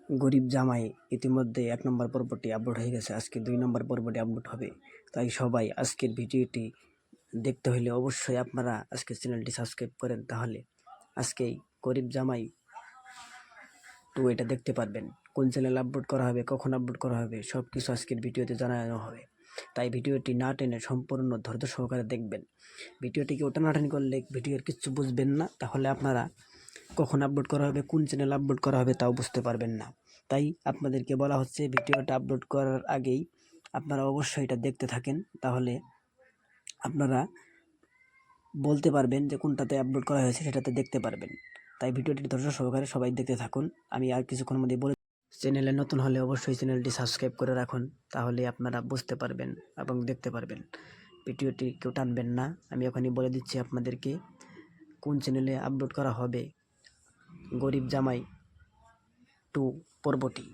গরিব জামাই ইতিমধ্যে ১ নম্বর পর্বটি আপলোড হয়ে গেছে। আজকে ২ নম্বর পর্বটি আপলোড হবে। তাই সবাই আজকের ভিডিওটি দেখতে হলে অবশ্যই আপনারা আজকের চ্যানেলটি সাবস্ক্রাইব করেন, তাহলে আজকেই গরিব জামাই 2 এটা দেখতে পারবেন। কোন চ্যানেলে আপলোড করা হবে, কখন আপলোড করা হবে, সব কিছু আজকের ভিডিওতে জানানো হবে। তাই ভিডিওটি না টেনে সম্পূর্ণ ধৈর্য সহকারে দেখবেন। ভিডিওটিকে টানাটানি করলে ভিডিওর কিচ্ছু বুঝবেন না, তাহলে আপনারা কখন আপলোড করা হবে, কোন চ্যানেলে আপলোড করা হবে তাও বুঝতে পারবেন না। তাই আপনাদেরকে বলা হচ্ছে ভিডিওটা আপলোড করার আগেই আপনারা অবশ্যই এটা দেখতে থাকেন, তাহলে আপনারা বলতে পারবেন যে কোনটাতে আপলোড করা হয়েছে, সেটাতে দেখতে পারবেন। তাই ভিডিওটি ধৈর্য সহকারে সবাই দেখতে থাকুন। আমি আর কিছুক্ষণের মধ্যে বলে, চ্যানেলে নতুন হলে অবশ্যই চ্যানেলটি সাবস্ক্রাইব করে রাখুন, তাহলে আপনারা বুঝতে পারবেন এবং দেখতে পারবেন। ভিডিওটি কেউ টানবেন না। আমি এখনই বলে দিচ্ছি আপনাদেরকে কোন চ্যানেলে আপলোড করা হবে গরিব জামাই 2 পর্বটি।